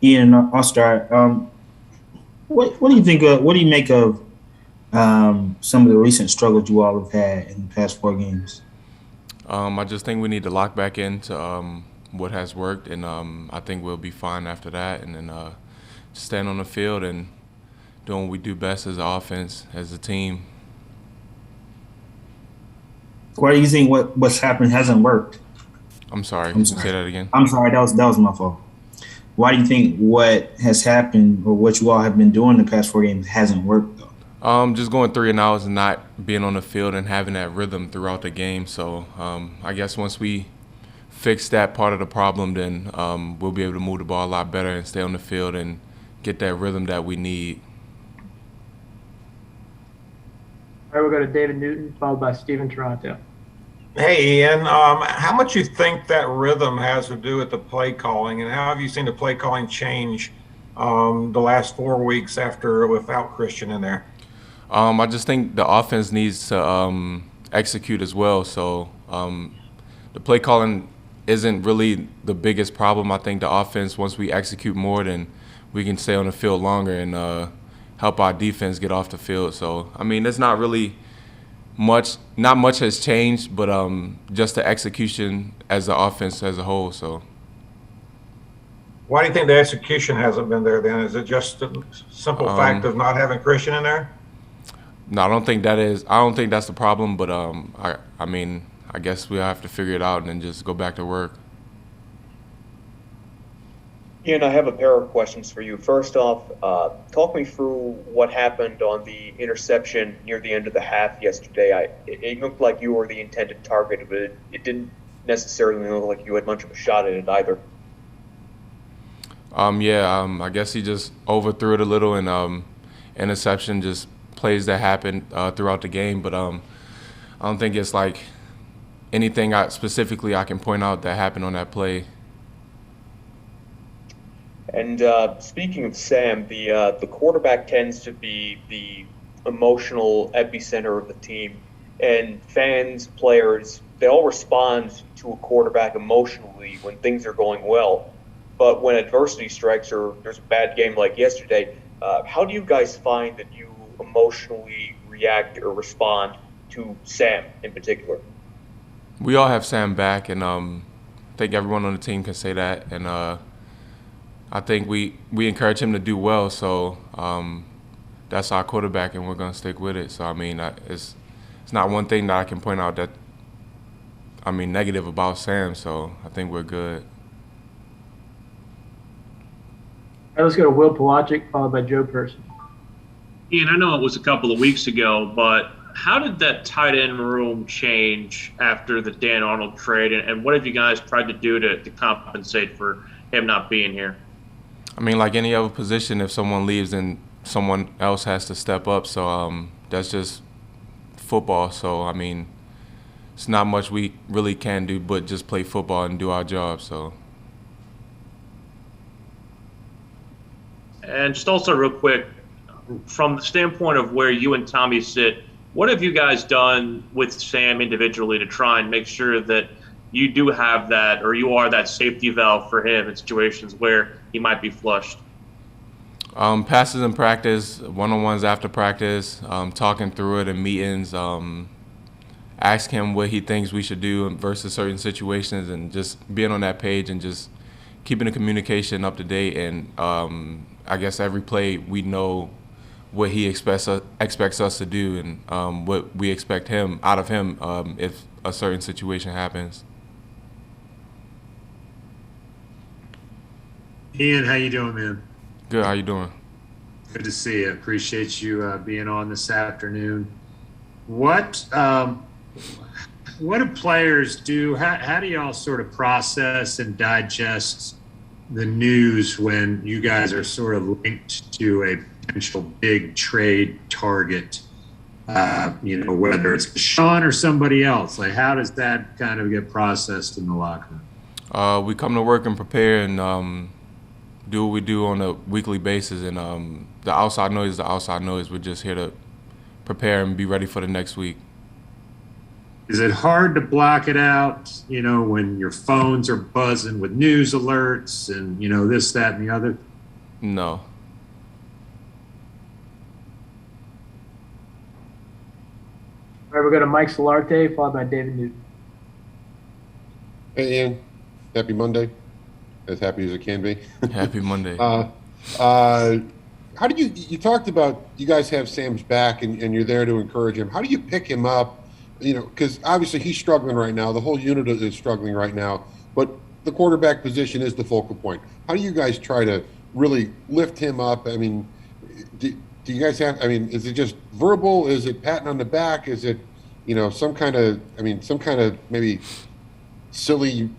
Ian, I'll start. What do you think of? What do you make of some of the recent struggles you all have had in the past four games? I just think we need to lock back into what has worked, and I think we'll be fine after that. And then just stand on the field and doing what we do best as an offense, as a team. Why do you think what's happened hasn't worked? I'm sorry. I'm sorry. Say that again. I'm sorry. That was my fault. Why do you think what has happened or what you all have been doing the past four games hasn't worked though? Just going 3 and outs and not being on the field and having that rhythm throughout the game. So I guess once we fix that part of the problem, then we'll be able to move the ball a lot better and stay on the field and get that rhythm that we need. All right, we'll go to David Newton, followed by Steven Toronto. Hey, Ian, how much you think that rhythm has to do with the play calling, and how have you seen the play calling change the last 4 weeks after without Christian in there? I just think the offense needs to execute as well. So the play calling isn't really the biggest problem. I think the offense, once we execute more, then we can stay on the field longer and help our defense get off the field. So I mean, it's not really much. Not much has changed, but just the execution as the offense as a whole. So Why do you think the execution hasn't been there then? Is it just the simple fact of not having Christian in there? no, I don't think that is. I don't think that's the problem. But I mean, I guess we have to figure it out and then just go back to work. Ian, I have a pair of questions for you. First off, talk me through what happened on the interception near the end of the half yesterday. It looked like you were the intended target, but it didn't necessarily look like you had much of a shot at it either. Yeah, I guess he just overthrew it a little, and interception just plays that happen throughout the game. But I don't think it's like anything specifically I can point out that happened on that play. And speaking of Sam, the quarterback tends to be the emotional epicenter of the team, and fans, players, they all respond to a quarterback emotionally when things are going well. But when adversity strikes or there's a bad game like yesterday, how do you guys find that you emotionally react or respond to Sam in particular? We all have Sam back, and I think everyone on the team can say that. And I think we encourage him to do well. So that's our quarterback, and we're going to stick with it. So I mean, it's not one thing that I can point out that negative about Sam. So I think we're good. All right, let's go to Will Pelagic, followed by Joe Person. Ian, I know it was a couple of weeks ago, but how did that tight end room change after the Dan Arnold trade, and what have you guys tried to do to compensate for him not being here? I mean, like any other position, if someone leaves, then someone else has to step up. So that's just football. So I mean, it's not much we really can do but just play football and do our job. So And just also real quick, from the standpoint of where you and Tommy sit, what have you guys done with Sam individually to try and make sure that you do have that, or you are that safety valve for him in situations where he might be flushed? passes in practice, one-on-ones after practice, talking through it in meetings, ask him what he thinks we should do versus certain situations, and just being on that page and just keeping the communication up to date. And I guess every play we know what he expects us to do, and what we expect him out of him if a certain situation happens. Ian, how you doing, man? Good. How you doing? Good to see you. Appreciate you being on this afternoon. What what do players do? How do y'all sort of process and digest the news when you guys are sort of linked to a potential big trade target? Whether it's Sean or somebody else. Like, how does that kind of get processed in the locker room? We come to work and prepare and do what we do on a weekly basis. And the outside noise is the outside noise. We're just here to prepare and be ready for the next week. Is it hard to block it out, when your phones are buzzing with news alerts and, this, that, and the other? No. All right, we'll go to Mike Solarte, followed by David Newton. Hey, Ian. Happy Monday. As happy as it can be. Happy Monday. How do you talked about you guys have Sam's back and you're there to encourage him. How do you pick him up? You know, because obviously he's struggling right now. The whole unit is struggling right now. But the quarterback position is the focal point. How do you guys try to really lift him up? I mean, do you guys have, I mean, is it just verbal? Is it patting on the back? Is it, you know, some kind of maybe silly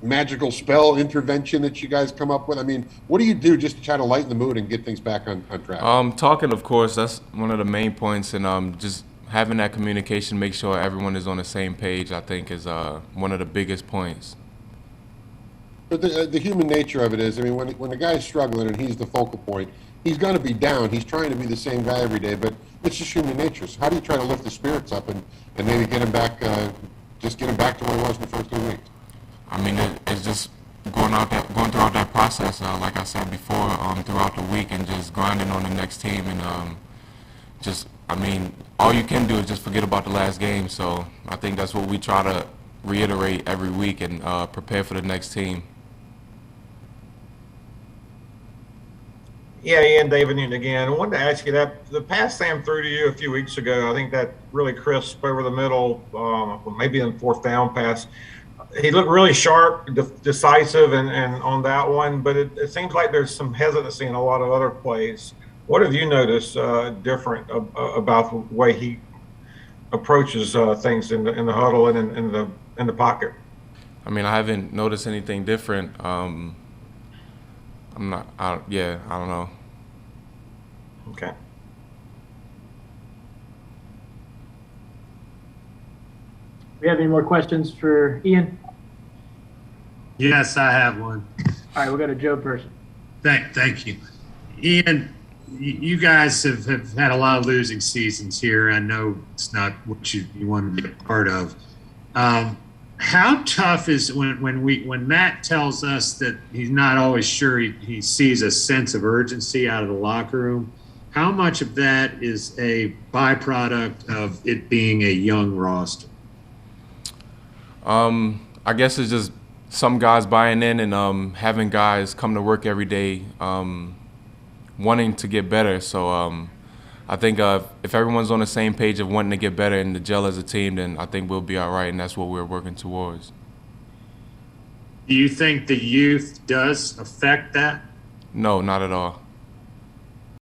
magical spell intervention that you guys come up with? I mean, what do you do just to try to lighten the mood and get things back on track? Talking, of course, that's one of the main points, and just having that communication, make sure everyone is on the same page, I think is one of the biggest points. But the human nature of it is, I mean, when the guy's struggling and he's the focal point, he's going to be down. He's trying to be the same guy every day, but it's just human nature. So how do you try to lift the spirits up and maybe get him back, just get him back to where he was in the first 2 weeks? I mean, it's just going throughout that process, like I said before, throughout the week, and just grinding on the next team, and I mean, all you can do is just forget about the last game. So I think that's what we try to reiterate every week and prepare for the next team. Yeah, Ian, David Newton again. I wanted to ask you that the pass Sam threw to you a few weeks ago, I think that really crisp over the middle, maybe in fourth down pass. He looked really sharp, decisive, and on that one, but it seems like there's some hesitancy in a lot of other plays. What have you noticed different about the way he approaches things in the huddle and in the pocket? I mean, I haven't noticed anything different. I don't know. Okay. We have any more questions for Ian? Yes, I have one. All right, we'll go to Joe Person. Thank you. Ian, you guys have had a lot of losing seasons here. I know it's not what you want to be a part of. How tough is when Matt tells us that he's not always sure he sees a sense of urgency out of the locker room? How much of that is a byproduct of it being a young roster? I guess it's just some guys buying in and having guys come to work every day wanting to get better. So I think if everyone's on the same page of wanting to get better and to gel as a team, then I think we'll be all right, and that's what we're working towards. Do you think the youth does affect that? No, not at all.